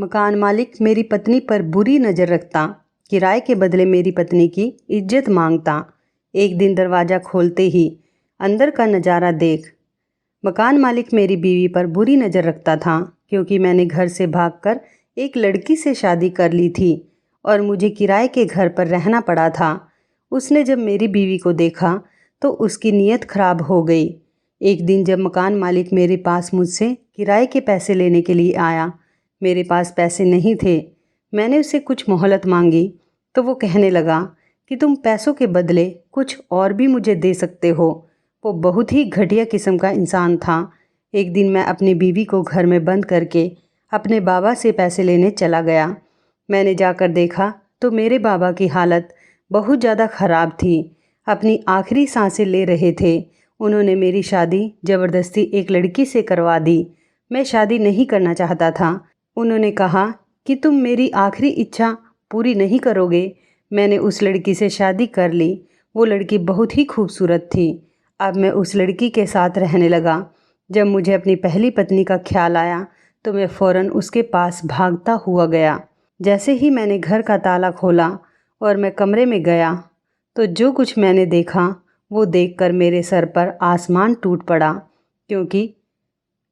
मकान मालिक मेरी पत्नी पर बुरी नज़र रखता, किराए के बदले मेरी पत्नी की इज्जत मांगता। एक दिन दरवाज़ा खोलते ही अंदर का नज़ारा देख मकान मालिक मेरी बीवी पर बुरी नज़र रखता था, क्योंकि मैंने घर से भागकर एक लड़की से शादी कर ली थी और मुझे किराए के घर पर रहना पड़ा था। उसने जब मेरी बीवी को देखा तो उसकी नीयत खराब हो गई। एक दिन जब मकान मालिक मेरे पास मुझसे किराए के पैसे लेने के लिए आया, मेरे पास पैसे नहीं थे। मैंने उसे कुछ मोहलत मांगी तो वो कहने लगा कि तुम पैसों के बदले कुछ और भी मुझे दे सकते हो। वो बहुत ही घटिया किस्म का इंसान था। एक दिन मैं अपनी बीवी को घर में बंद करके अपने बाबा से पैसे लेने चला गया। मैंने जाकर देखा तो मेरे बाबा की हालत बहुत ज़्यादा ख़राब थी। अपनी आखिरी सांसें ले रहे थे। उन्होंने मेरी शादी ज़बरदस्ती एक लड़की से करवा दी। मैं शादी नहीं करना चाहता था। उन्होंने कहा कि तुम मेरी आखिरी इच्छा पूरी नहीं करोगे। मैंने उस लड़की से शादी कर ली। वो लड़की बहुत ही खूबसूरत थी। अब मैं उस लड़की के साथ रहने लगा। जब मुझे अपनी पहली पत्नी का ख्याल आया तो मैं फ़ौरन उसके पास भागता हुआ गया। जैसे ही मैंने घर का ताला खोला और मैं कमरे में गया तो जो कुछ मैंने देखा वो देखकर मेरे सर पर आसमान टूट पड़ा। क्योंकि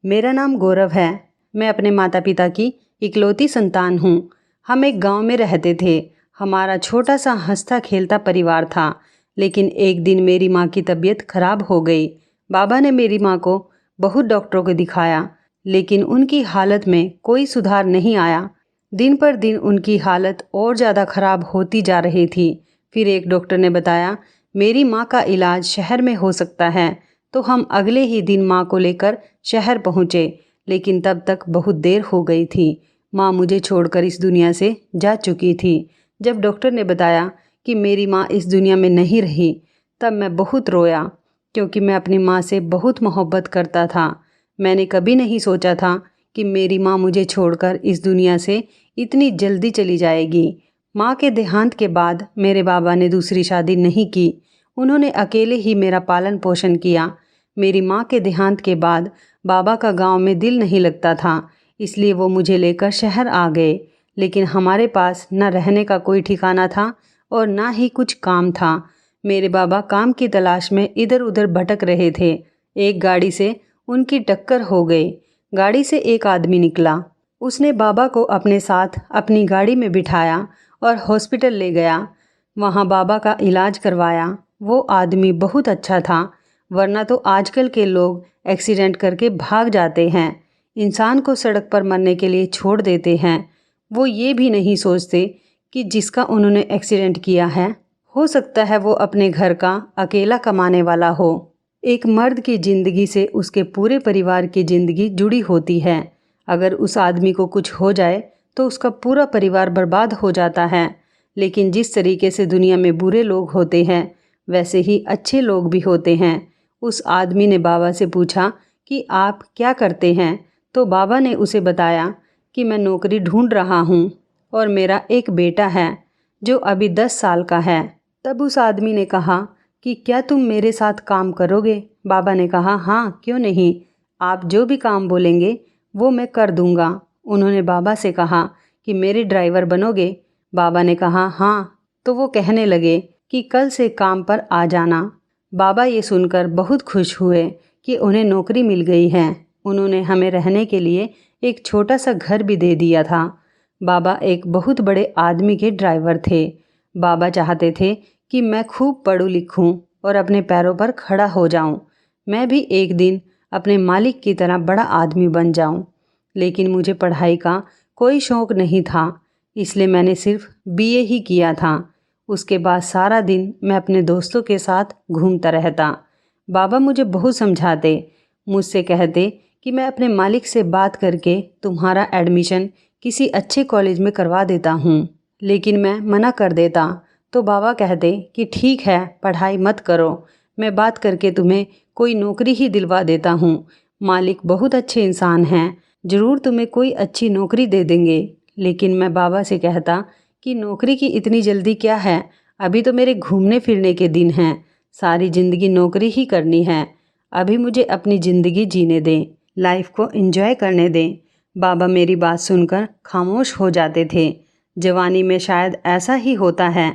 मेरा नाम गौरव है। मैं अपने माता पिता की इकलौती संतान हूँ। हम एक गांव में रहते थे। हमारा छोटा सा हंसता खेलता परिवार था। लेकिन एक दिन मेरी माँ की तबीयत खराब हो गई। बाबा ने मेरी माँ को बहुत डॉक्टरों को दिखाया, लेकिन उनकी हालत में कोई सुधार नहीं आया। दिन पर दिन उनकी हालत और ज़्यादा खराब होती जा रही थी। फिर एक डॉक्टर ने बताया मेरी माँ का इलाज शहर में हो सकता है। तो हम अगले ही दिन माँ को लेकर शहर पहुँचे, लेकिन तब तक बहुत देर हो गई थी। माँ मुझे छोड़कर इस दुनिया से जा चुकी थी। जब डॉक्टर ने बताया कि मेरी माँ इस दुनिया में नहीं रही, तब मैं बहुत रोया, क्योंकि मैं अपनी माँ से बहुत मोहब्बत करता था। मैंने कभी नहीं सोचा था कि मेरी माँ मुझे छोड़कर इस दुनिया से इतनी जल्दी चली जाएगी। माँ के देहांत के बाद मेरे बाबा ने दूसरी शादी नहीं की। उन्होंने अकेले ही मेरा पालन पोषण किया। मेरी माँ के देहांत के बाद बाबा का गांव में दिल नहीं लगता था, इसलिए वो मुझे लेकर शहर आ गए। लेकिन हमारे पास न रहने का कोई ठिकाना था और ना ही कुछ काम था। मेरे बाबा काम की तलाश में इधर उधर भटक रहे थे। एक गाड़ी से उनकी टक्कर हो गई। गाड़ी से एक आदमी निकला। उसने बाबा को अपने साथ अपनी गाड़ी में बिठाया और हॉस्पिटल ले गया। वहाँ बाबा का इलाज करवाया। वो आदमी बहुत अच्छा था, वरना तो आजकल के लोग एक्सीडेंट करके भाग जाते हैं, इंसान को सड़क पर मरने के लिए छोड़ देते हैं। वो ये भी नहीं सोचते कि जिसका उन्होंने एक्सीडेंट किया है, हो सकता है वो अपने घर का अकेला कमाने वाला हो। एक मर्द की ज़िंदगी से उसके पूरे परिवार की ज़िंदगी जुड़ी होती है। अगर उस आदमी को कुछ हो जाए तो उसका पूरा परिवार बर्बाद हो जाता है। लेकिन जिस तरीके से दुनिया में बुरे लोग होते हैं, वैसे ही अच्छे लोग भी होते हैं। उस आदमी ने बाबा से पूछा कि आप क्या करते हैं? तो बाबा ने उसे बताया कि मैं नौकरी ढूंढ रहा हूँ और मेरा एक बेटा है जो अभी 10 साल का है। तब उस आदमी ने कहा कि क्या तुम मेरे साथ काम करोगे? बाबा ने कहा हाँ, क्यों नहीं, आप जो भी काम बोलेंगे वो मैं कर दूंगा। उन्होंने बाबा से कहा कि मेरे ड्राइवर बनोगे? बाबा ने कहा हाँ। तो वो कहने लगे कि कल से काम पर आ जाना। बाबा ये सुनकर बहुत खुश हुए कि उन्हें नौकरी मिल गई है। उन्होंने हमें रहने के लिए एक छोटा सा घर भी दे दिया था। बाबा एक बहुत बड़े आदमी के ड्राइवर थे। बाबा चाहते थे कि मैं खूब पढ़ूं लिखूं और अपने पैरों पर खड़ा हो जाऊं। मैं भी एक दिन अपने मालिक की तरह बड़ा आदमी बन जाऊं। लेकिन मुझे पढ़ाई का कोई शौक़ नहीं था, इसलिए मैंने सिर्फ बीए ही किया था। उसके बाद सारा दिन मैं अपने दोस्तों के साथ घूमता रहता। बाबा मुझे बहुत समझाते, मुझसे कहते कि मैं अपने मालिक से बात करके तुम्हारा एडमिशन किसी अच्छे कॉलेज में करवा देता हूँ। लेकिन मैं मना कर देता तो बाबा कहते कि ठीक है, पढ़ाई मत करो, मैं बात करके तुम्हें कोई नौकरी ही दिलवा देता हूँ। मालिक बहुत अच्छे इंसान हैं, ज़रूर तुम्हें कोई अच्छी नौकरी दे देंगे। लेकिन मैं बाबा से कहता कि नौकरी की इतनी जल्दी क्या है, अभी तो मेरे घूमने फिरने के दिन हैं, सारी ज़िंदगी नौकरी ही करनी है। अभी मुझे अपनी ज़िंदगी जीने दें, लाइफ को एंजॉय करने दें। बाबा मेरी बात सुनकर खामोश हो जाते थे। जवानी में शायद ऐसा ही होता है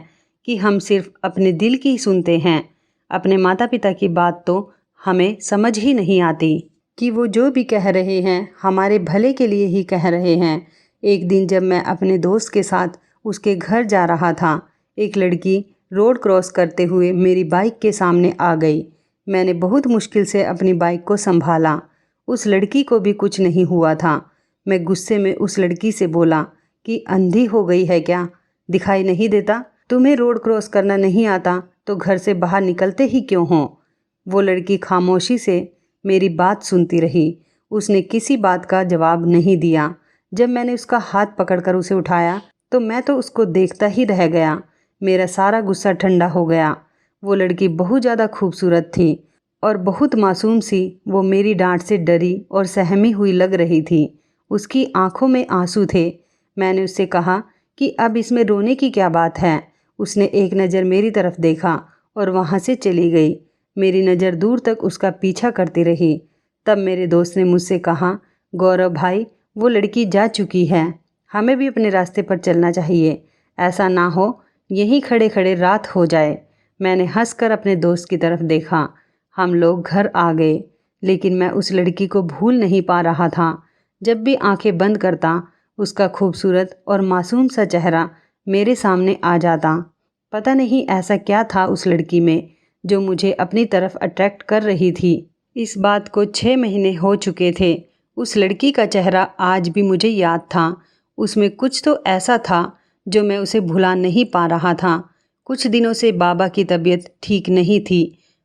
कि हम सिर्फ अपने दिल की सुनते हैं। अपने माता पिता की बात तो हमें समझ ही नहीं आती कि वो जो भी कह रहे हैं हमारे भले के लिए ही कह रहे हैं। एक दिन जब मैं अपने दोस्त के साथ उसके घर जा रहा था, एक लड़की रोड क्रॉस करते हुए मेरी बाइक के सामने आ गई। मैंने बहुत मुश्किल से अपनी बाइक को संभाला। उस लड़की को भी कुछ नहीं हुआ था। मैं गुस्से में उस लड़की से बोला कि अंधी हो गई है क्या? दिखाई नहीं देता? तुम्हें रोड क्रॉस करना नहीं आता तो घर से बाहर निकलते ही क्यों हो? वो लड़की खामोशी से मेरी बात सुनती रही। उसने किसी बात का जवाब नहीं दिया। जब मैंने उसका हाथ पकड़कर उसे उठाया तो मैं तो उसको देखता ही रह गया। मेरा सारा गुस्सा ठंडा हो गया। वो लड़की बहुत ज़्यादा खूबसूरत थी और बहुत मासूम सी। वो मेरी डांट से डरी और सहमी हुई लग रही थी। उसकी आंखों में आंसू थे। मैंने उससे कहा कि अब इसमें रोने की क्या बात है? उसने एक नज़र मेरी तरफ देखा और वहाँ से चली गई। मेरी नज़र दूर तक उसका पीछा करती रही। तब मेरे दोस्त ने मुझसे कहा, गौरव भाई, वो लड़की जा चुकी है, हमें भी अपने रास्ते पर चलना चाहिए। ऐसा ना हो यहीं खड़े खड़े रात हो जाए। मैंने हंसकर अपने दोस्त की तरफ देखा। हम लोग घर आ गए, लेकिन मैं उस लड़की को भूल नहीं पा रहा था। जब भी आंखें बंद करता उसका खूबसूरत और मासूम सा चेहरा मेरे सामने आ जाता। पता नहीं ऐसा क्या था उस लड़की में जो मुझे अपनी तरफ अट्रैक्ट कर रही थी। इस बात को 6 महीने हो चुके थे। उस लड़की का चेहरा आज भी मुझे याद था। उसमें कुछ तो ऐसा था जो मैं उसे भुला नहीं पा रहा था। कुछ दिनों से बाबा की तबीयत ठीक नहीं थी।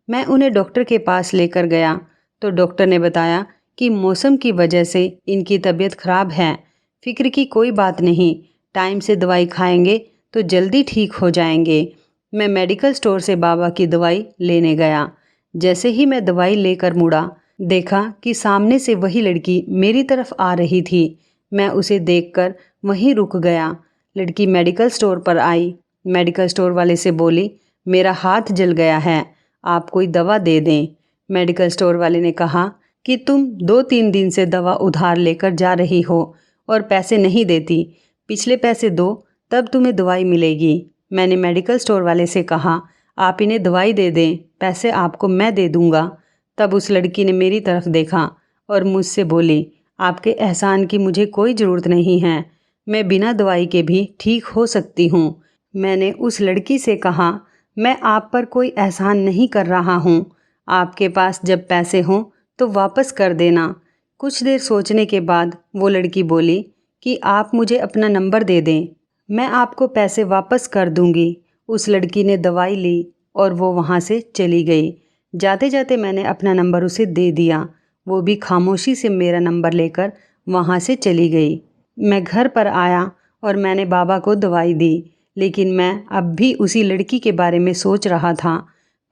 मैं उन्हें डॉक्टर के पास लेकर गया तो डॉक्टर ने बताया कि मौसम की वजह से इनकी तबीयत ख़राब है। फिक्र की कोई बात नहीं, टाइम से दवाई खाएंगे तो जल्दी ठीक हो जाएंगे। मैं मेडिकल स्टोर से बाबा की दवाई लेने गया। जैसे ही मैं दवाई लेकर मुड़ा, देखा कि सामने से वही लड़की मेरी तरफ आ रही थी। मैं उसे देखकर वहीं रुक गया। लड़की मेडिकल स्टोर पर आई। मेडिकल स्टोर वाले से बोली, मेरा हाथ जल गया है, आप कोई दवा दे दें। मेडिकल स्टोर वाले ने कहा कि तुम 2-3 दिन से दवा उधार लेकर जा रही हो और पैसे नहीं देती। पिछले पैसे दो, तब तुम्हें दवाई मिलेगी। मैंने मेडिकल स्टोर वाले से कहा, आप इन्हें दवाई दे दें, पैसे आपको मैं दे दूँगा। तब उस लड़की ने मेरी तरफ देखा और मुझसे बोली, आपके एहसान की मुझे कोई ज़रूरत नहीं है, मैं बिना दवाई के भी ठीक हो सकती हूँ। मैंने उस लड़की से कहा, मैं आप पर कोई एहसान नहीं कर रहा हूँ, आपके पास जब पैसे हों तो वापस कर देना। कुछ देर सोचने के बाद वो लड़की बोली कि आप मुझे अपना नंबर दे दें, मैं आपको पैसे वापस कर दूँगी। उस लड़की ने दवाई ली और वो वहाँ से चली गई। जाते जाते मैंने अपना नंबर उसे दे दिया। वो भी खामोशी से मेरा नंबर लेकर वहाँ से चली गई। मैं घर पर आया और मैंने बाबा को दवाई दी, लेकिन मैं अब भी उसी लड़की के बारे में सोच रहा था।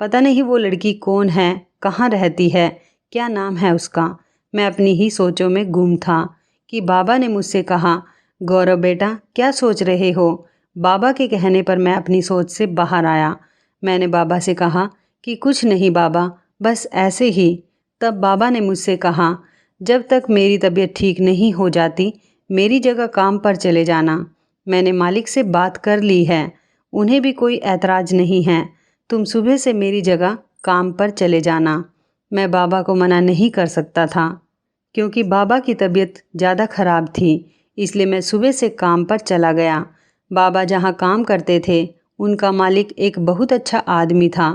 पता नहीं वो लड़की कौन है, कहाँ रहती है, क्या नाम है उसका। मैं अपनी ही सोचों में गुम था कि बाबा ने मुझसे कहा, गौरव बेटा क्या सोच रहे हो? बाबा के कहने पर मैं अपनी सोच से बाहर आया। मैंने बाबा से कहा कि कुछ नहीं बाबा, बस ऐसे ही। तब बाबा ने मुझसे कहा, जब तक मेरी तबीयत ठीक नहीं हो जाती मेरी जगह काम पर चले जाना। मैंने मालिक से बात कर ली है, उन्हें भी कोई ऐतराज़ नहीं है। तुम सुबह से मेरी जगह काम पर चले जाना। मैं बाबा को मना नहीं कर सकता था क्योंकि बाबा की तबीयत ज़्यादा ख़राब थी, इसलिए मैं सुबह से काम पर चला गया। बाबा जहाँ काम करते थे उनका मालिक एक बहुत अच्छा आदमी था।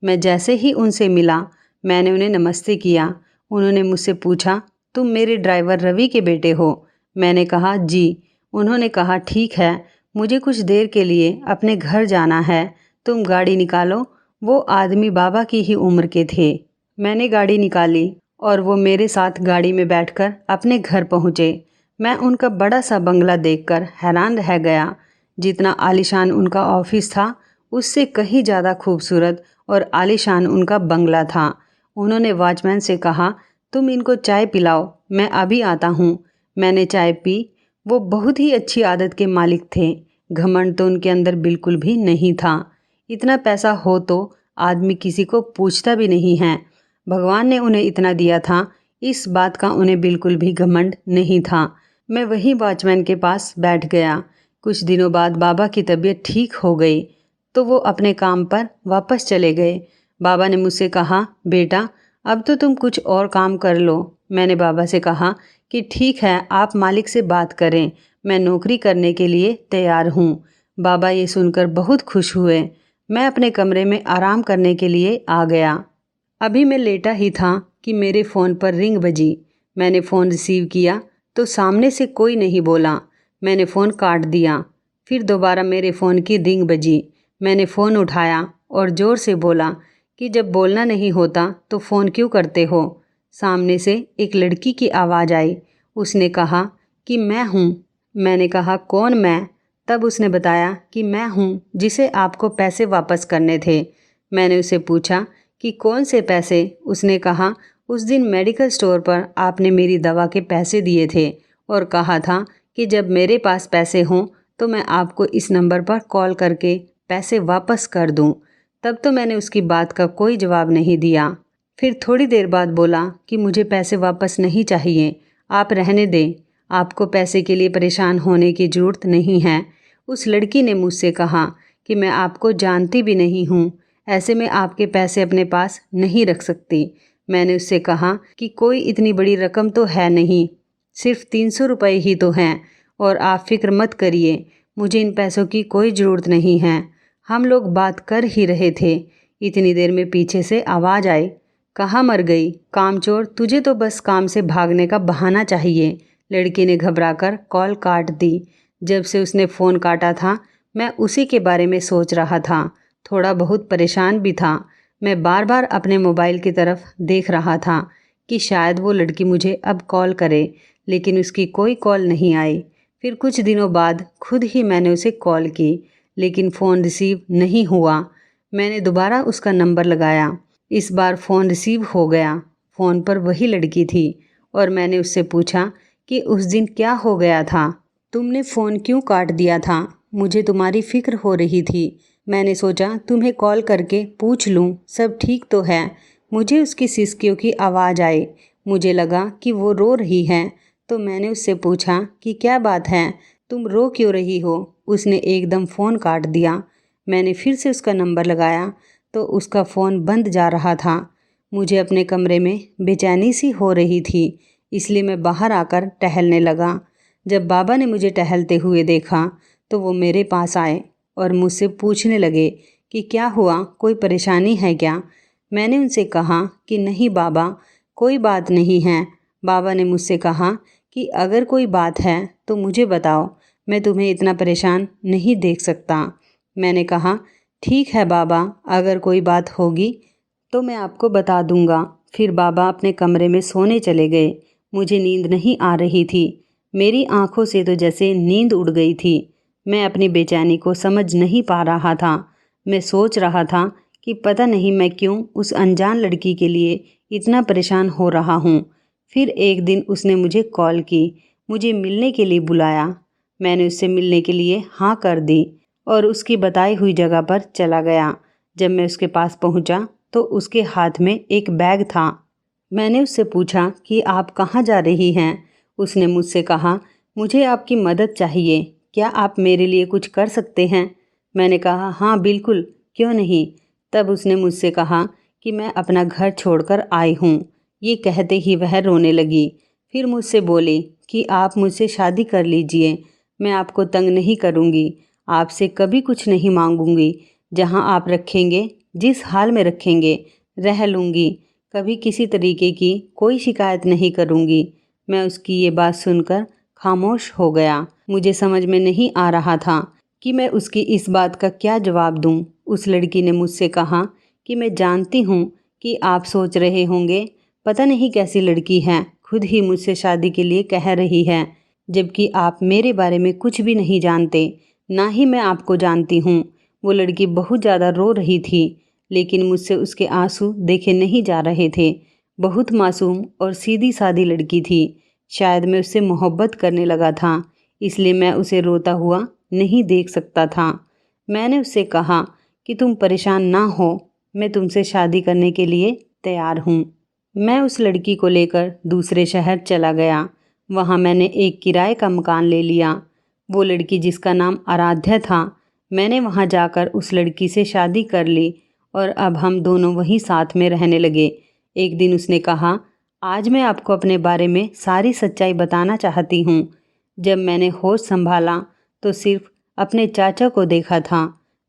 मैं जैसे ही उनसे मिला मैंने उन्हें नमस्ते किया। उन्होंने मुझसे पूछा, तुम मेरे ड्राइवर रवि के बेटे हो? मैंने कहा जी। उन्होंने कहा, ठीक है, मुझे कुछ देर के लिए अपने घर जाना है, तुम गाड़ी निकालो। वो आदमी बाबा की ही उम्र के थे। मैंने गाड़ी निकाली और वो मेरे साथ गाड़ी में बैठकर अपने घर पहुँचे। मैं उनका बड़ा सा बंगला देखकर हैरान रह गया। जितना आलीशान उनका ऑफिस था उससे कहीं ज़्यादा खूबसूरत और आलीशान उनका बंगला था। उन्होंने वॉचमैन से कहा, तुम इनको चाय पिलाओ, मैं अभी आता हूँ। मैंने चाय पी। वो बहुत ही अच्छी आदत के मालिक थे। घमंड तो उनके अंदर बिल्कुल भी नहीं था। इतना पैसा हो तो आदमी किसी को पूछता भी नहीं है। भगवान ने उन्हें इतना दिया था, इस बात का उन्हें बिल्कुल भी घमंड नहीं था। मैं वहीं वॉचमैन के पास बैठ गया। कुछ दिनों बाद बाबा की तबीयत ठीक हो गई तो वो अपने काम पर वापस चले गए। बाबा ने मुझसे कहा, बेटा अब तो तुम कुछ और काम कर लो। मैंने बाबा से कहा कि ठीक है, आप मालिक से बात करें, मैं नौकरी करने के लिए तैयार हूँ। बाबा ये सुनकर बहुत खुश हुए। मैं अपने कमरे में आराम करने के लिए आ गया। अभी मैं लेटा ही था कि मेरे फ़ोन पर रिंग बजी। मैंने फ़ोन रिसीव किया तो सामने से कोई नहीं बोला। मैंने फ़ोन काट दिया। फिर दोबारा मेरे फ़ोन की रिंग बजी। मैंने फ़ोन उठाया और ज़ोर से बोला कि जब बोलना नहीं होता तो फ़ोन क्यों करते हो। सामने से एक लड़की की आवाज़ आई। उसने कहा कि मैं हूँ। मैंने कहा, कौन मैं? तब उसने बताया कि मैं हूँ जिसे आपको पैसे वापस करने थे। मैंने उसे पूछा कि कौन से पैसे? उसने कहा, उस दिन मेडिकल स्टोर पर आपने मेरी दवा के पैसे दिए थे और कहा था कि जब मेरे पास पैसे हों तो मैं आपको इस नंबर पर कॉल करके पैसे वापस कर दूं। तब तो मैंने उसकी बात का कोई जवाब नहीं दिया। फिर थोड़ी देर बाद बोला कि मुझे पैसे वापस नहीं चाहिए, आप रहने दें, आपको पैसे के लिए परेशान होने की ज़रूरत नहीं है। उस लड़की ने मुझसे कहा कि मैं आपको जानती भी नहीं हूँ, ऐसे में आपके पैसे अपने पास नहीं रख सकती। मैंने उससे कहा कि कोई इतनी बड़ी रकम तो है नहीं, सिर्फ 300 रुपये ही तो हैं और आप फिक्र मत करिए, मुझे इन पैसों की कोई ज़रूरत नहीं है। हम लोग बात कर ही रहे थे, इतनी देर में पीछे से आवाज़ आई, कहाँ मर गई कामचोर, तुझे तो बस काम से भागने का बहाना चाहिए। लड़की ने घबराकर कॉल काट दी। जब से उसने फ़ोन काटा था मैं उसी के बारे में सोच रहा था, थोड़ा बहुत परेशान भी था। मैं बार बार अपने मोबाइल की तरफ देख रहा था कि शायद वो लड़की मुझे अब कॉल करे, लेकिन उसकी कोई कॉल नहीं आई। फिर कुछ दिनों बाद खुद ही मैंने उसे कॉल की, लेकिन फ़ोन रिसीव नहीं हुआ। मैंने दोबारा उसका नंबर लगाया। इस बार फ़ोन रिसीव हो गया। फ़ोन पर वही लड़की थी और मैंने उससे पूछा कि उस दिन क्या हो गया था, तुमने फ़ोन क्यों काट दिया था? मुझे तुम्हारी फ़िक्र हो रही थी। मैंने सोचा तुम्हें कॉल करके पूछ लूँ सब ठीक तो है। मुझे उसकी सिसकियों की आवाज़ आई। मुझे लगा कि वो रो रही है तो मैंने उससे पूछा कि क्या बात है, तुम रो क्यों रही हो? उसने एकदम फ़ोन काट दिया। मैंने फिर से उसका नंबर लगाया तो उसका फ़ोन बंद जा रहा था। मुझे अपने कमरे में बेचैनी सी हो रही थी, इसलिए मैं बाहर आकर टहलने लगा। जब बाबा ने मुझे टहलते हुए देखा तो वो मेरे पास आए और मुझसे पूछने लगे कि क्या हुआ, कोई परेशानी है क्या? मैंने उनसे कहा कि नहीं बाबा, कोई बात नहीं है। बाबा ने मुझसे कहा कि अगर कोई बात है तो मुझे बताओ, मैं तुम्हें इतना परेशान नहीं देख सकता। मैंने कहा ठीक है बाबा, अगर कोई बात होगी तो मैं आपको बता दूंगा। फिर बाबा अपने कमरे में सोने चले गए। मुझे नींद नहीं आ रही थी, मेरी आंखों से तो जैसे नींद उड़ गई थी। मैं अपनी बेचैनी को समझ नहीं पा रहा था। मैं सोच रहा था कि पता नहीं मैं क्यों उस अनजान लड़की के लिए इतना परेशान हो रहा हूँ। फिर एक दिन उसने मुझे कॉल की, मुझे मिलने के लिए बुलाया। मैंने उससे मिलने के लिए हाँ कर दी और उसकी बताई हुई जगह पर चला गया। जब मैं उसके पास पहुँचा तो उसके हाथ में एक बैग था। मैंने उससे पूछा कि आप कहाँ जा रही हैं? उसने मुझसे कहा, मुझे आपकी मदद चाहिए, क्या आप मेरे लिए कुछ कर सकते हैं? मैंने कहा हाँ बिल्कुल, क्यों नहीं। तब उसने मुझसे कहा कि मैं अपना घर छोड़कर आई हूँ। ये कहते ही वह रोने लगी। फिर मुझसे बोली कि आप मुझसे शादी कर लीजिए, मैं आपको तंग नहीं करूँगी, आपसे कभी कुछ नहीं मांगूंगी, जहाँ आप रखेंगे, जिस हाल में रखेंगे रह लूँगी, कभी किसी तरीके की कोई शिकायत नहीं करूँगी। मैं उसकी ये बात सुनकर खामोश हो गया। मुझे समझ में नहीं आ रहा था कि मैं उसकी इस बात का क्या जवाब दूँ। उस लड़की ने मुझसे कहा कि मैं जानती हूँ कि आप सोच रहे होंगे पता नहीं कैसी लड़की है, खुद ही मुझसे शादी के लिए कह रही है, जबकि आप मेरे बारे में कुछ भी नहीं जानते, ना ही मैं आपको जानती हूँ। वो लड़की बहुत ज़्यादा रो रही थी, लेकिन मुझसे उसके आंसू देखे नहीं जा रहे थे। बहुत मासूम और सीधी सादी लड़की थी। शायद मैं उससे मोहब्बत करने लगा था, इसलिए मैं उसे रोता हुआ नहीं देख सकता था। मैंने उससे कहा कि तुम परेशान ना हो, मैं तुमसे शादी करने के लिए तैयार हूँ। मैं उस लड़की को लेकर दूसरे शहर चला गया। वहाँ मैंने एक किराए का मकान ले लिया। वो लड़की जिसका नाम आराध्या था, मैंने वहाँ जाकर उस लड़की से शादी कर ली और अब हम दोनों वहीं साथ में रहने लगे। एक दिन उसने कहा, आज मैं आपको अपने बारे में सारी सच्चाई बताना चाहती हूँ। जब मैंने होश संभाला तो सिर्फ अपने चाचा को देखा था।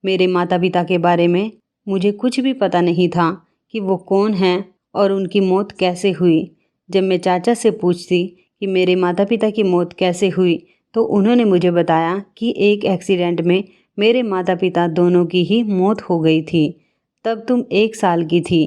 मेरे माता पिता के बारे में मुझे कुछ भी पता नहीं था कि वो कौन हैं और उनकी मौत कैसे हुई। जब मैं चाचा से पूछती कि मेरे माता पिता की मौत कैसे हुई तो उन्होंने मुझे बताया कि एक एक्सीडेंट में मेरे माता पिता दोनों की ही मौत हो गई थी। तब तुम 1 साल की थी।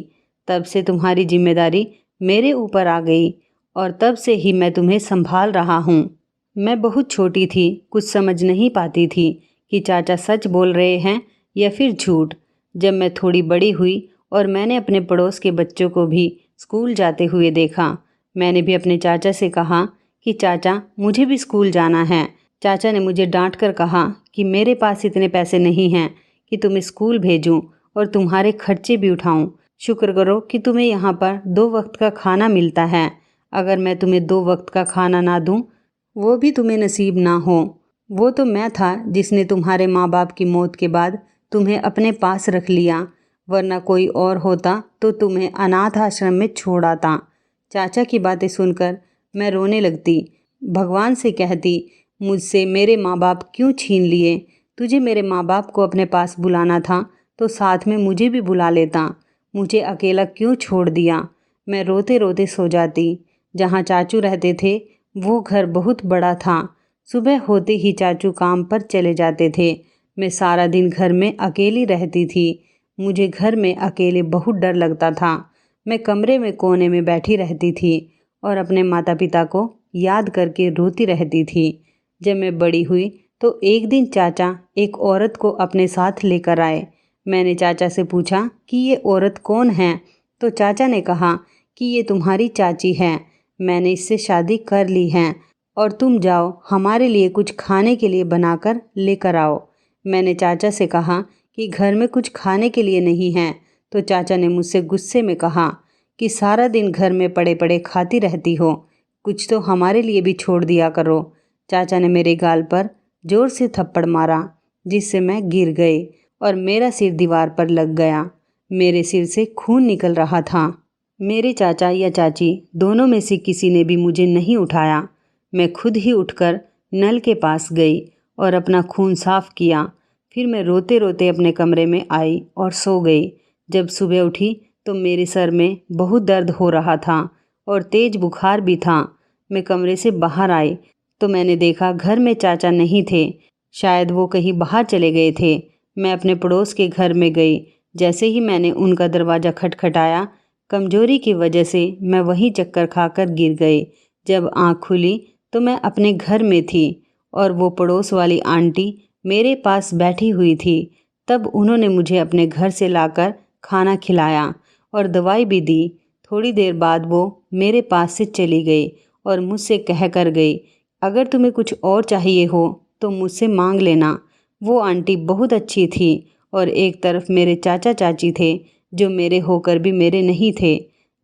तब से तुम्हारी जिम्मेदारी मेरे ऊपर आ गई और तब से ही मैं तुम्हें संभाल रहा हूँ। मैं बहुत छोटी थी, कुछ समझ नहीं पाती थी कि चाचा सच बोल रहे हैं या फिर झूठ। जब मैं थोड़ी बड़ी हुई और मैंने अपने पड़ोस के बच्चों को भी स्कूल जाते हुए देखा, मैंने भी अपने चाचा से कहा कि चाचा मुझे भी स्कूल जाना है। चाचा ने मुझे डांट कर कहा कि मेरे पास इतने पैसे नहीं हैं कि तुम्हें स्कूल भेजूं और तुम्हारे खर्चे भी उठाऊं। शुक्र करो कि तुम्हें यहाँ पर 2 वक्त का खाना मिलता है। अगर मैं तुम्हें 2 वक्त का खाना ना दूं, वो भी तुम्हें नसीब ना हो। वो तो मैं था जिसने तुम्हारे माँ बाप की मौत के बाद तुम्हें अपने पास रख लिया, वरना कोई और होता तो तुम्हें अनाथ आश्रम में छोड़ आता। चाचा की बातें सुनकर मैं रोने लगती, भगवान से कहती, मुझसे मेरे माँ बाप क्यों छीन लिए? तुझे मेरे माँ बाप को अपने पास बुलाना था तो साथ में मुझे भी बुला लेता। मुझे अकेला क्यों छोड़ दिया? मैं रोते रोते सो जाती। जहाँ चाचू रहते थे वो घर बहुत बड़ा था। सुबह होते ही चाचू काम पर चले जाते थे। मैं सारा दिन घर में अकेली रहती थी। मुझे घर में अकेले बहुत डर लगता था। मैं कमरे में कोने में बैठी रहती थी और अपने माता पिता को याद करके रोती रहती थी। जब मैं बड़ी हुई तो एक दिन चाचा एक औरत को अपने साथ लेकर आए। मैंने चाचा से पूछा कि ये औरत कौन है? तो चाचा ने कहा कि ये तुम्हारी चाची है। मैंने इससे शादी कर ली है और तुम जाओ हमारे लिए कुछ खाने के लिए बनाकर लेकर आओ। मैंने चाचा से कहा कि घर में कुछ खाने के लिए नहीं है। तो चाचा ने मुझसे गुस्से में कहा कि सारा दिन घर में पड़े पड़े खाती रहती हो, कुछ तो हमारे लिए भी छोड़ दिया करो। चाचा ने मेरे गाल पर जोर से थप्पड़ मारा, जिससे मैं गिर गई और मेरा सिर दीवार पर लग गया। मेरे सिर से खून निकल रहा था। मेरे चाचा या चाची दोनों में से किसी ने भी मुझे नहीं उठाया। मैं खुद ही उठकर नल के पास गई और अपना खून साफ किया। फिर मैं रोते रोते अपने कमरे में आई और सो गई। जब सुबह उठी तो मेरे सर में बहुत दर्द हो रहा था और तेज बुखार भी था। मैं कमरे से बाहर आई तो मैंने देखा घर में चाचा नहीं थे। शायद वो कहीं बाहर चले गए थे। मैं अपने पड़ोस के घर में गई। जैसे ही मैंने उनका दरवाज़ा खटखटाया, कमजोरी की वजह से मैं वहीं चक्कर खाकर गिर गई। जब आँख खुली तो मैं अपने घर में थी और वो पड़ोस वाली आंटी मेरे पास बैठी हुई थी। तब उन्होंने मुझे अपने घर से लाकर खाना खिलाया और दवाई भी दी। थोड़ी देर बाद वो मेरे पास से चली गई और मुझसे कह कर गई, अगर तुम्हें कुछ और चाहिए हो तो मुझसे मांग लेना। वो आंटी बहुत अच्छी थी और एक तरफ मेरे चाचा चाची थे जो मेरे होकर भी मेरे नहीं थे।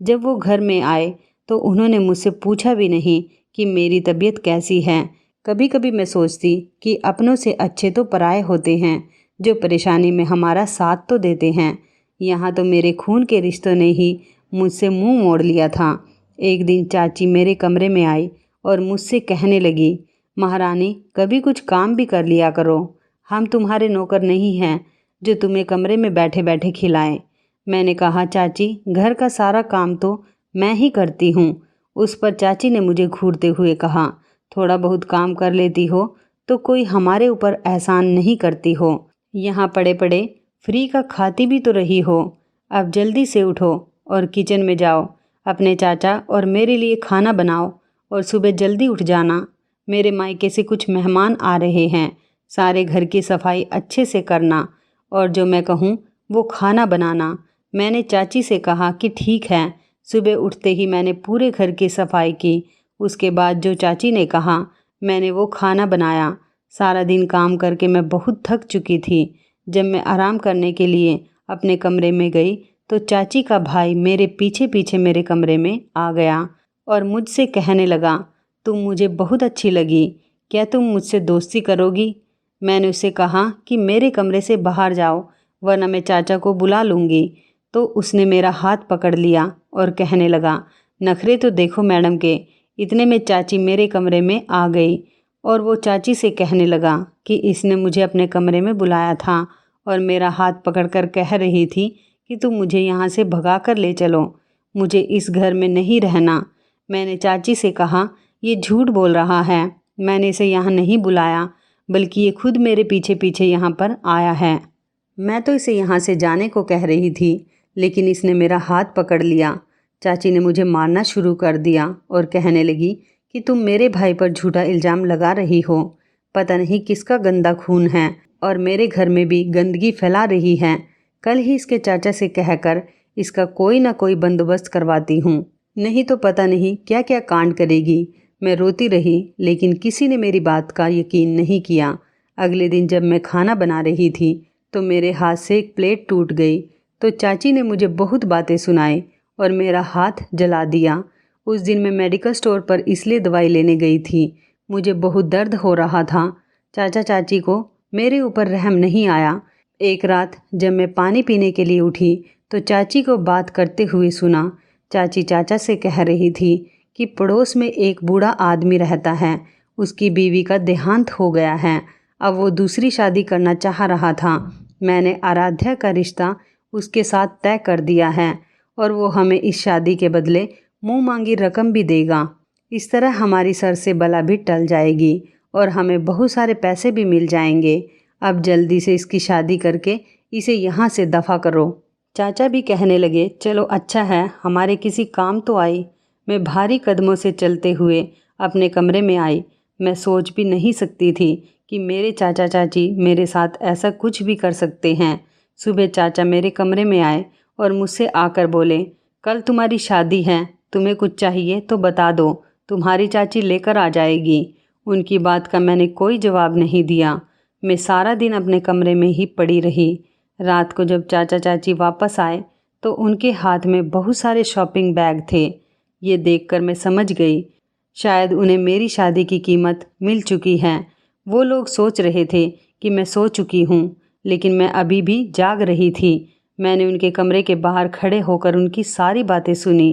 जब वो घर में आए तो उन्होंने मुझसे पूछा भी नहीं कि मेरी तबीयत कैसी है। कभी कभी मैं सोचती कि अपनों से अच्छे तो पराये होते हैं, जो परेशानी में हमारा साथ तो देते हैं। यहाँ तो मेरे खून के रिश्तों ने ही मुझसे मुंह मोड़ लिया था। एक दिन चाची मेरे कमरे में आई और मुझसे कहने लगी, महारानी कभी कुछ काम भी कर लिया करो, हम तुम्हारे नौकर नहीं हैं जो तुम्हें कमरे में बैठे बैठे खिलाएं। मैंने कहा, चाची घर का सारा काम तो मैं ही करती हूँ। उस पर चाची ने मुझे घूरते हुए कहा, थोड़ा बहुत काम कर लेती हो तो कोई हमारे ऊपर एहसान नहीं करती हो। यहाँ पड़े पड़े फ्री का खाती भी तो रही हो। अब जल्दी से उठो और किचन में जाओ, अपने चाचा और मेरे लिए खाना बनाओ और सुबह जल्दी उठ जाना। मेरे मायके से कुछ मेहमान आ रहे हैं। सारे घर की सफाई अच्छे से करना और जो मैं कहूँ वो खाना बनाना। मैंने चाची से कहा कि ठीक है। सुबह उठते ही मैंने पूरे घर की सफाई की। उसके बाद जो चाची ने कहा मैंने वो खाना बनाया। सारा दिन काम करके मैं बहुत थक चुकी थी। जब मैं आराम करने के लिए अपने कमरे में गई तो चाची का भाई मेरे पीछे पीछे मेरे कमरे में आ गया और मुझसे कहने लगा, तुम मुझे बहुत अच्छी लगी, क्या तुम मुझसे दोस्ती करोगी? मैंने उससे कहा कि मेरे कमरे से बाहर जाओ वरना मैं चाचा को बुला लूँगी। तो उसने मेरा हाथ पकड़ लिया और कहने लगा, नखरे तो देखो मैडम के। इतने में चाची मेरे कमरे में आ गई और वो चाची से कहने लगा कि इसने मुझे अपने कमरे में बुलाया था और मेरा हाथ पकड़कर कह रही थी कि तुम मुझे यहाँ से भगा कर ले चलो, मुझे इस घर में नहीं रहना। मैंने चाची से कहा, ये झूठ बोल रहा है, मैंने इसे यहाँ नहीं बुलाया, बल्कि ये खुद मेरे पीछे पीछे यहाँ पर आया है। मैं तो इसे यहाँ से जाने को कह रही थी, लेकिन इसने मेरा हाथ पकड़ लिया। चाची ने मुझे मारना शुरू कर दिया और कहने लगी कि तुम मेरे भाई पर झूठा इल्ज़ाम लगा रही हो, पता नहीं किसका गंदा खून है और मेरे घर में भी गंदगी फैला रही है। कल ही इसके चाचा से कहकर इसका कोई ना कोई बंदोबस्त करवाती हूँ, नहीं तो पता नहीं क्या क्या कांड करेगी। मैं रोती रही, लेकिन किसी ने मेरी बात का यकीन नहीं किया। अगले दिन जब मैं खाना बना रही थी तो मेरे हाथ से एक प्लेट टूट गई, तो चाची ने मुझे बहुत बातें सुनाई और मेरा हाथ जला दिया। उस दिन मैं मेडिकल स्टोर पर इसलिए दवाई लेने गई थी, मुझे बहुत दर्द हो रहा था। चाचा चाची को मेरे ऊपर रहम नहीं आया। एक रात जब मैं पानी पीने के लिए उठी तो चाची को बात करते हुए सुना। चाची चाचा से कह रही थी कि पड़ोस में एक बूढ़ा आदमी रहता है, उसकी बीवी का देहांत हो गया है, अब वो दूसरी शादी करना चाह रहा था। मैंने आराध्या का रिश्ता उसके साथ तय कर दिया है और वो हमें इस शादी के बदले मुंह मांगी रकम भी देगा। इस तरह हमारी सर से बला भी टल जाएगी और हमें बहुत सारे पैसे भी मिल जाएंगे। अब जल्दी से इसकी शादी करके इसे यहाँ से दफ़ा करो। चाचा भी कहने लगे, चलो अच्छा है, हमारे किसी काम तो आई। मैं भारी कदमों से चलते हुए अपने कमरे में आई। मैं सोच भी नहीं सकती थी कि मेरे चाचा चाची मेरे साथ ऐसा कुछ भी कर सकते हैं। सुबह चाचा मेरे कमरे में आए और मुझसे आकर बोले, कल तुम्हारी शादी है, तुम्हें कुछ चाहिए तो बता दो, तुम्हारी चाची लेकर आ जाएगी। उनकी बात का मैंने कोई जवाब नहीं दिया। मैं सारा दिन अपने कमरे में ही पड़ी रही। रात को जब चाचा चाची वापस आए तो उनके हाथ में बहुत सारे शॉपिंग बैग थे। ये देखकर मैं समझ गई, शायद उन्हें मेरी शादी की कीमत मिल चुकी है। वो लोग सोच रहे थे कि मैं सो चुकी हूँ, लेकिन मैं अभी भी जाग रही थी। मैंने उनके कमरे के बाहर खड़े होकर उनकी सारी बातें सुनी।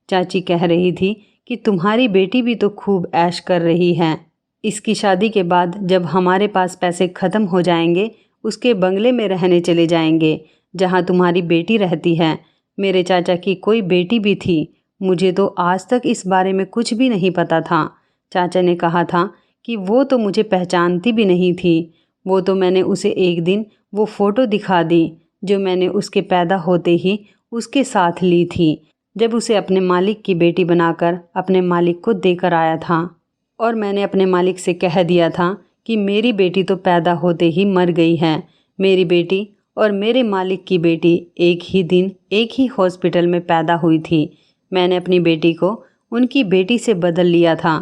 चाची कह रही थी कि तुम्हारी बेटी भी तो खूब ऐश कर रही है। इसकी शादी के बाद जब हमारे पास पैसे ख़त्म हो जाएंगे, उसके बंगले में रहने चले जाएंगे जहाँ तुम्हारी बेटी रहती है। मेरे चाचा की कोई बेटी भी थी, मुझे तो आज तक इस बारे में कुछ भी नहीं पता था। चाचा ने कहा था कि वो तो मुझे पहचानती भी नहीं थी। वो तो मैंने उसे एक दिन वो फ़ोटो दिखा दी जो मैंने उसके पैदा होते ही उसके साथ ली थी, जब उसे अपने मालिक की बेटी बनाकर अपने मालिक को देकर आया था। और मैंने अपने मालिक से कह दिया था कि मेरी बेटी तो पैदा होते ही मर गई है। मेरी बेटी और मेरे मालिक की बेटी एक ही दिन एक ही हॉस्पिटल में पैदा हुई थी। मैंने अपनी बेटी को उनकी बेटी से बदल लिया था।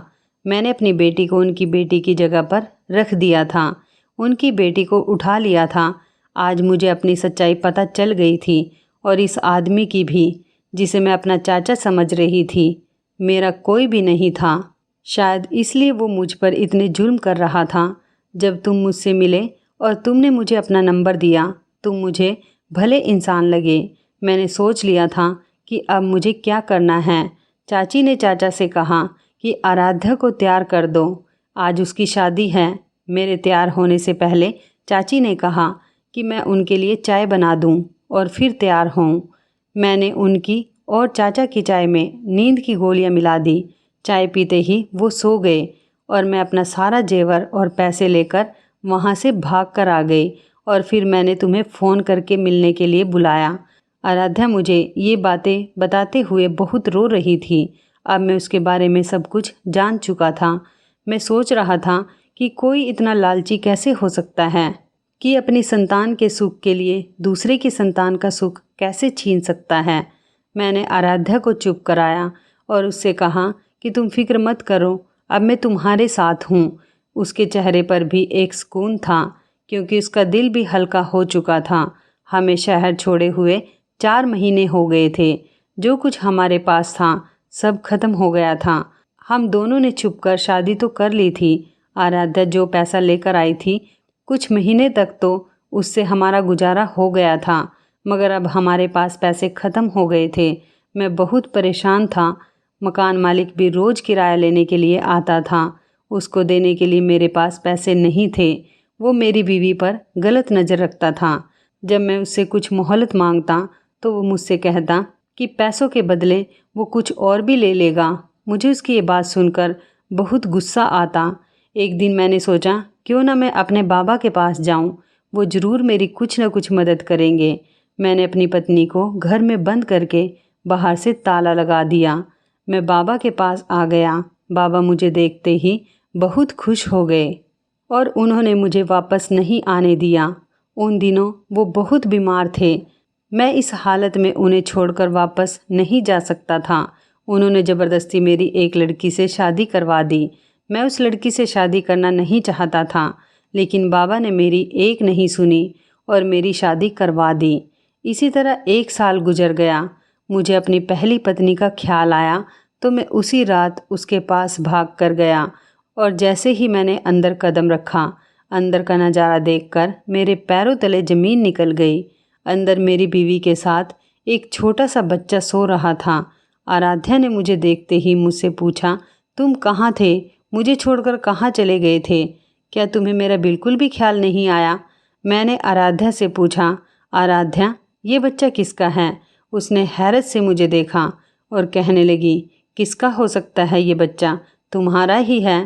मैंने अपनी बेटी को उनकी बेटी की जगह पर रख दिया था, उनकी बेटी को उठा लिया था। आज मुझे अपनी सच्चाई पता चल गई थी और इस आदमी की भी, जिसे मैं अपना चाचा समझ रही थी, मेरा कोई भी नहीं था। शायद इसलिए वो मुझ पर इतने जुल्म कर रहा था। जब तुम मुझसे मिले और तुमने मुझे अपना नंबर दिया, तुम मुझे भले इंसान लगे। मैंने सोच लिया था कि अब मुझे क्या करना है। चाची ने चाचा से कहा कि आराध्या को तैयार कर दो, आज उसकी शादी है। मेरे तैयार होने से पहले चाची ने कहा कि मैं उनके लिए चाय बना दूं और फिर तैयार होऊं। मैंने उनकी और चाचा की चाय में नींद की गोलियां मिला दी। चाय पीते ही वो सो गए और मैं अपना सारा जेवर और पैसे लेकर वहाँ से भाग कर आ गई और फिर मैंने तुम्हें फ़ोन करके मिलने के लिए बुलाया। आराध्या मुझे ये बातें बताते हुए बहुत रो रही थी। अब मैं उसके बारे में सब कुछ जान चुका था। मैं सोच रहा था कि कोई इतना लालची कैसे हो सकता है कि अपनी संतान के सुख के लिए दूसरे की संतान का सुख कैसे छीन सकता है। मैंने आराध्या को चुप कराया और उससे कहा कि तुम फिक्र मत करो, अब मैं तुम्हारे साथ हूँ। उसके चेहरे पर भी एक सुकून था, क्योंकि उसका दिल भी हल्का हो चुका था। हमें शहर छोड़े हुए 4 महीने हो गए थे। जो कुछ हमारे पास था सब खत्म हो गया था। हम दोनों ने छुपकर शादी तो कर ली थी। आराध्या जो पैसा लेकर आई थी, कुछ महीने तक तो उससे हमारा गुजारा हो गया था, मगर अब हमारे पास पैसे ख़त्म हो गए थे। मैं बहुत परेशान था। मकान मालिक भी रोज़ किराया लेने के लिए आता था। उसको देने के लिए मेरे पास पैसे नहीं थे। वो मेरी बीवी पर गलत नज़र रखता था। जब मैं उससे कुछ मोहलत मांगता तो वो मुझसे कहता कि पैसों के बदले वो कुछ और भी ले लेगा। मुझे उसकी ये बात सुनकर बहुत गुस्सा आता। एक दिन मैंने सोचा क्यों ना मैं अपने बाबा के पास जाऊं, वो ज़रूर मेरी कुछ न कुछ मदद करेंगे। मैंने अपनी पत्नी को घर में बंद करके बाहर से ताला लगा दिया। मैं बाबा के पास आ गया। बाबा मुझे देखते ही बहुत खुश हो गए और उन्होंने मुझे वापस नहीं आने दिया। उन दिनों वो बहुत बीमार थे। मैं इस हालत में उन्हें छोड़कर वापस नहीं जा सकता था। उन्होंने ज़बरदस्ती मेरी एक लड़की से शादी करवा दी। मैं उस लड़की से शादी करना नहीं चाहता था, लेकिन बाबा ने मेरी एक नहीं सुनी और मेरी शादी करवा दी। इसी तरह 1 साल गुजर गया। मुझे अपनी पहली पत्नी का ख्याल आया तो मैं उसी रात उसके पास भाग कर गया और जैसे ही मैंने अंदर कदम रखा, अंदर का नज़ारा देखकर मेरे पैरों तले ज़मीन निकल गई। अंदर मेरी बीवी के साथ एक छोटा सा बच्चा सो रहा था। आराध्या ने मुझे देखते ही मुझसे पूछा, तुम कहाँ थे? मुझे छोड़कर कहाँ चले गए थे? क्या तुम्हें मेरा बिल्कुल भी ख्याल नहीं आया? मैंने आराध्या से पूछा, आराध्या ये बच्चा किसका है? उसने हैरत से मुझे देखा और कहने लगी, किसका हो सकता है ये बच्चा? तुम्हारा ही है।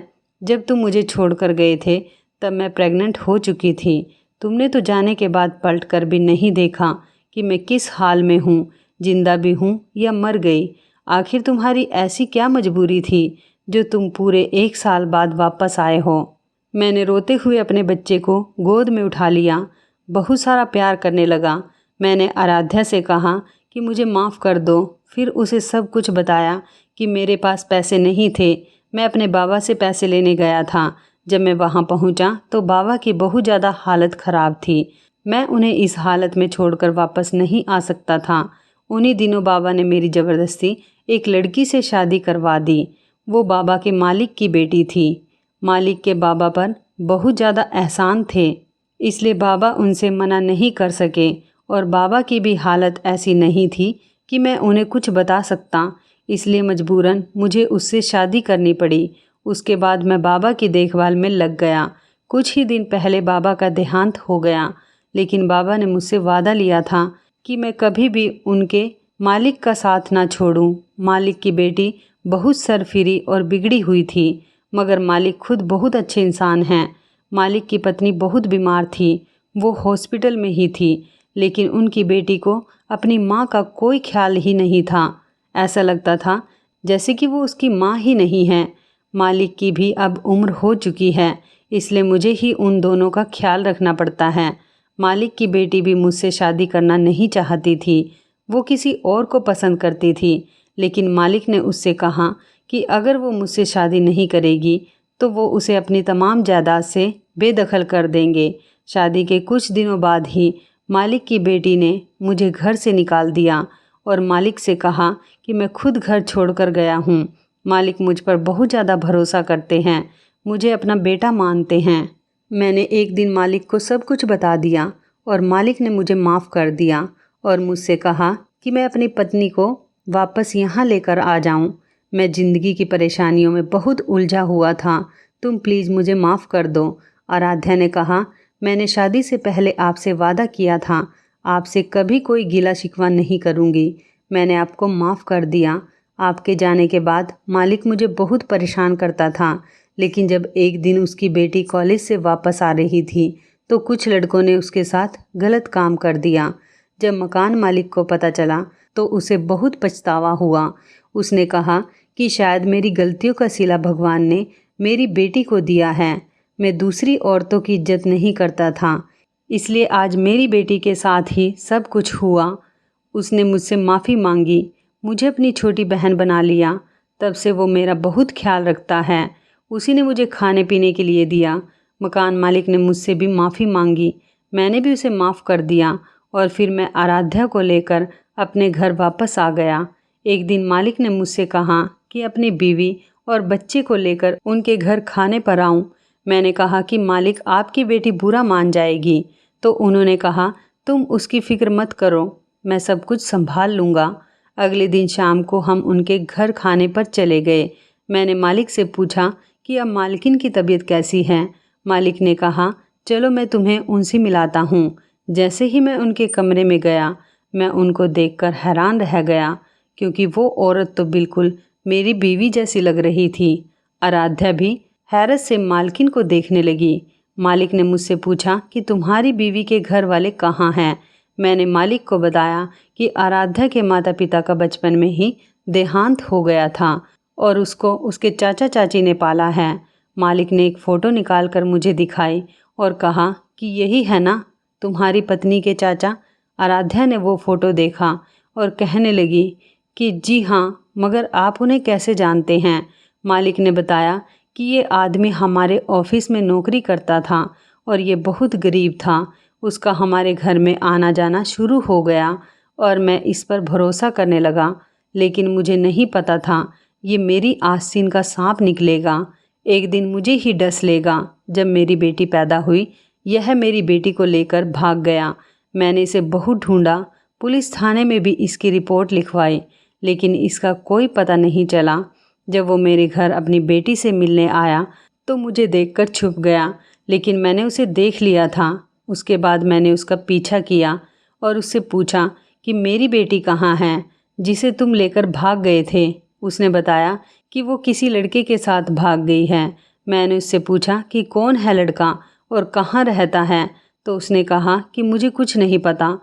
जब तुम मुझे छोड़कर गए थे तब मैं प्रेग्नेंट हो चुकी थी। तुमने तो जाने के बाद पलट कर भी नहीं देखा कि मैं किस हाल में हूँ, जिंदा भी हूँ या मर गई। आखिर तुम्हारी ऐसी क्या मजबूरी थी जो तुम पूरे 1 साल बाद वापस आए हो? मैंने रोते हुए अपने बच्चे को गोद में उठा लिया, बहुत सारा प्यार करने लगा। मैंने आराध्या से कहा कि मुझे माफ़ कर दो। फिर उसे सब कुछ बताया कि मेरे पास पैसे नहीं थे। मैं अपने बाबा से पैसे लेने गया था। जब मैं वहाँ पहुँचा तो बाबा की बहुत ज़्यादा हालत ख़राब थी। मैं उन्हें इस हालत में छोड़कर वापस नहीं आ सकता था। उन्हीं दिनों बाबा ने मेरी ज़बरदस्ती एक लड़की से शादी करवा दी। वो बाबा के मालिक की बेटी थी। मालिक के बाबा पर बहुत ज़्यादा एहसान थे, इसलिए बाबा उनसे मना नहीं कर सके और बाबा की भी हालत ऐसी नहीं थी कि मैं उन्हें कुछ बता सकता। इसलिए मजबूरन मुझे उससे शादी करनी पड़ी। उसके बाद मैं बाबा की देखभाल में लग गया। कुछ ही दिन पहले बाबा का देहांत हो गया, लेकिन बाबा ने मुझसे वादा लिया था कि मैं कभी भी उनके मालिक का साथ ना छोड़ूं। मालिक की बेटी बहुत सरफिरी और बिगड़ी हुई थी, मगर मालिक खुद बहुत अच्छे इंसान हैं। मालिक की पत्नी बहुत बीमार थी, वो हॉस्पिटल में ही थी, लेकिन उनकी बेटी को अपनी माँ का कोई ख्याल ही नहीं था। ऐसा लगता था जैसे कि वो उसकी माँ ही नहीं है। मालिक की भी अब उम्र हो चुकी है, इसलिए मुझे ही उन दोनों का ख्याल रखना पड़ता है। मालिक की बेटी भी मुझसे शादी करना नहीं चाहती थी, वो किसी और को पसंद करती थी, लेकिन मालिक ने उससे कहा कि अगर वो मुझसे शादी नहीं करेगी तो वो उसे अपनी तमाम जायदाद से बेदखल कर देंगे। शादी के कुछ दिनों बाद ही मालिक की बेटी ने मुझे घर से निकाल दिया और मालिक से कहा कि मैं खुद घर छोड़कर गया हूँ। मालिक मुझ पर बहुत ज़्यादा भरोसा करते हैं, मुझे अपना बेटा मानते हैं। मैंने एक दिन मालिक को सब कुछ बता दिया और मालिक ने मुझे माफ़ कर दिया और मुझसे कहा कि मैं अपनी पत्नी को वापस यहाँ लेकर आ जाऊँ। मैं ज़िंदगी की परेशानियों में बहुत उलझा हुआ था, तुम प्लीज़ मुझे माफ़ कर दो। आराध्या ने कहा, मैंने शादी से पहले आपसे वादा किया था, आपसे कभी कोई गिला शिकवा नहीं करूँगी। मैंने आपको माफ़ कर दिया। आपके जाने के बाद मालिक मुझे बहुत परेशान करता था, लेकिन जब एक दिन उसकी बेटी कॉलेज से वापस आ रही थी तो कुछ लड़कों ने उसके साथ गलत काम कर दिया। जब मकान मालिक को पता चला तो उसे बहुत पछतावा हुआ। उसने कहा कि शायद मेरी गलतियों का सिला भगवान ने मेरी बेटी को दिया है। मैं दूसरी औरतों की इज्जत नहीं करता था, इसलिए आज मेरी बेटी के साथ ही सब कुछ हुआ। उसने मुझसे माफ़ी मांगी, मुझे अपनी छोटी बहन बना लिया। तब से वो मेरा बहुत ख्याल रखता है। उसी ने मुझे खाने पीने के लिए दिया। मकान मालिक ने मुझसे भी माफ़ी मांगी, मैंने भी उसे माफ़ कर दिया और फिर मैं आराध्या को लेकर अपने घर वापस आ गया। एक दिन मालिक ने मुझसे कहा कि अपनी बीवी और बच्चे को लेकर उनके घर खाने पर आऊं। मैंने कहा कि मालिक, आपकी बेटी बुरा मान जाएगी। तो उन्होंने कहा, तुम उसकी फिक्र मत करो, मैं सब कुछ संभाल लूँगा। अगले दिन शाम को हम उनके घर खाने पर चले गए। मैंने मालिक से पूछा कि अब मालकिन की तबीयत कैसी है। मालिक ने कहा, चलो मैं तुम्हें उनसे मिलाता हूँ। जैसे ही मैं उनके कमरे में गया, मैं उनको देखकर हैरान रह गया, क्योंकि वो औरत तो बिल्कुल मेरी बीवी जैसी लग रही थी। आराध्या भी हैरत से मालकिन को देखने लगी। मालिक ने मुझसे पूछा कि तुम्हारी बीवी के घर वाले कहाँ हैं। मैंने मालिक को बताया कि आराध्या के माता पिता का बचपन में ही देहांत हो गया था और उसको उसके चाचा चाची ने पाला है। मालिक ने एक फ़ोटो निकाल कर मुझे दिखाई और कहा कि यही है ना तुम्हारी पत्नी के चाचा। आराध्या ने वो फ़ोटो देखा और कहने लगी कि जी हाँ, मगर आप उन्हें कैसे जानते हैं। मालिक ने बताया कि ये आदमी हमारे ऑफिस में नौकरी करता था और ये बहुत गरीब था। उसका हमारे घर में आना जाना शुरू हो गया और मैं इस पर भरोसा करने लगा, लेकिन मुझे नहीं पता था ये मेरी आस्तीन का सांप निकलेगा। एक दिन मुझे ही डस लेगा। जब मेरी बेटी पैदा हुई, यह मेरी बेटी को लेकर भाग गया। मैंने इसे बहुत ढूंढा, पुलिस थाने में भी इसकी रिपोर्ट लिखवाई, लेकिन इसका कोई पता नहीं चला। जब वो मेरे घर अपनी बेटी से मिलने आया तो मुझे देखकर छुप गया, लेकिन मैंने उसे देख लिया था। उसके बाद मैंने उसका पीछा किया और उससे पूछा कि मेरी बेटी कहाँ है जिसे तुम लेकर भाग गए थे। उसने बताया कि वो किसी लड़के के साथ भाग गई है। मैंने उससे पूछा कि कौन है लड़का और कहाँ रहता है, तो उसने कहा कि मुझे कुछ नहीं पता,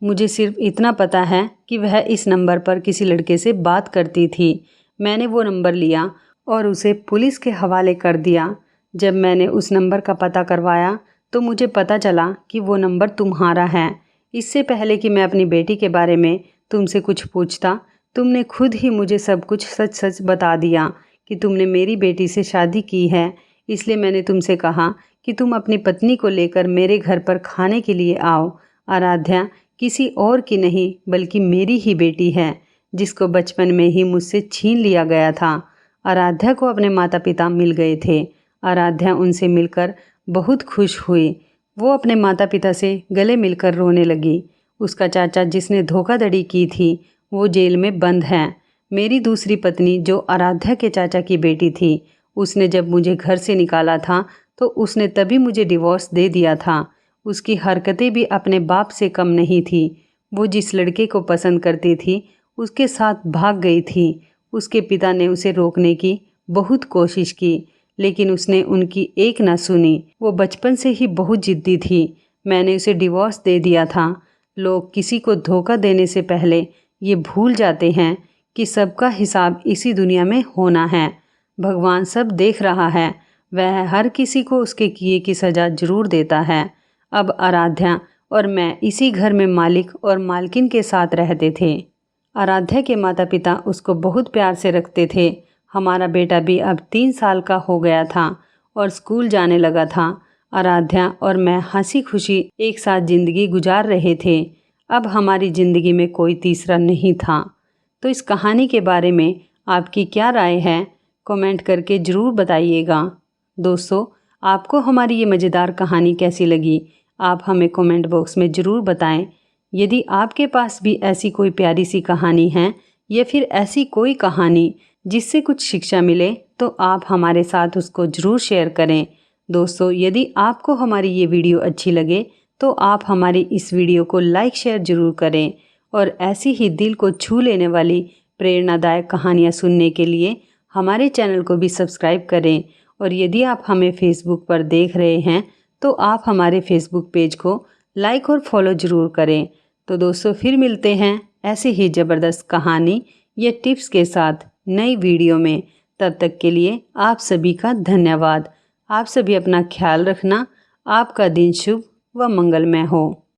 मुझे सिर्फ इतना पता है कि वह इस नंबर पर किसी लड़के से बात करती थी। मैंने वो नंबर लिया और उसे पुलिस के हवाले कर दिया। जब मैंने उस नंबर का पता करवाया तो मुझे पता चला कि वो नंबर तुम्हारा है। इससे पहले कि मैं अपनी बेटी के बारे में तुमसे कुछ पूछता, तुमने खुद ही मुझे सब कुछ सच सच बता दिया कि तुमने मेरी बेटी से शादी की है। इसलिए मैंने तुमसे कहा कि तुम अपनी पत्नी को लेकर मेरे घर पर खाने के लिए आओ। आराध्या किसी और की नहीं बल्कि मेरी ही बेटी है, जिसको बचपन में ही मुझसे छीन लिया गया था। आराध्या को अपने माता पिता मिल गए थे। आराध्या उनसे मिलकर बहुत खुश हुई। वो अपने माता पिता से गले मिलकर रोने लगी। उसका चाचा जिसने धोखाधड़ी की थी वो जेल में बंद है। मेरी दूसरी पत्नी जो आराध्या के चाचा की बेटी थी, उसने जब मुझे घर से निकाला था तो उसने तभी मुझे डिवोर्स दे दिया था। उसकी हरकतें भी अपने बाप से कम नहीं थी। वो जिस लड़के को पसंद करती थी उसके साथ भाग गई थी। उसके पिता ने उसे रोकने की बहुत कोशिश की, लेकिन उसने उनकी एक ना सुनी। वो बचपन से ही बहुत जिद्दी थी। मैंने उसे डिवोर्स दे दिया था। लोग किसी को धोखा देने से पहले ये भूल जाते हैं कि सबका हिसाब इसी दुनिया में होना है। भगवान सब देख रहा है, वह हर किसी को उसके किए की सज़ा जरूर देता है। अब आराध्या और मैं इसी घर में मालिक और मालकिन के साथ रहते थे। आराध्या के माता पिता उसको बहुत प्यार से रखते थे। हमारा बेटा भी अब 3 साल का हो गया था और स्कूल जाने लगा था। आराध्या और मैं हंसी खुशी एक साथ ज़िंदगी गुजार रहे थे। अब हमारी ज़िंदगी में कोई तीसरा नहीं था। तो इस कहानी के बारे में आपकी क्या राय है, कमेंट करके ज़रूर बताइएगा। दोस्तों, आपको हमारी ये मज़ेदार कहानी कैसी लगी, आप हमें कमेंट बॉक्स में ज़रूर बताएं। यदि आपके पास भी ऐसी कोई प्यारी सी कहानी है या फिर ऐसी कोई कहानी जिससे कुछ शिक्षा मिले, तो आप हमारे साथ उसको ज़रूर शेयर करें। दोस्तों, यदि आपको हमारी ये वीडियो अच्छी लगे तो आप हमारी इस वीडियो को लाइक शेयर ज़रूर करें और ऐसी ही दिल को छू लेने वाली प्रेरणादायक कहानियाँ सुनने के लिए हमारे चैनल को भी सब्सक्राइब करें। और यदि आप हमें फेसबुक पर देख रहे हैं तो आप हमारे फेसबुक पेज को लाइक और फॉलो ज़रूर करें। तो दोस्तों, फिर मिलते हैं ऐसे ही ज़बरदस्त कहानी या टिप्स के साथ नई वीडियो में। तब तक के लिए आप सभी का धन्यवाद। आप सभी अपना ख्याल रखना। आपका दिन शुभ व मंगलमय हो।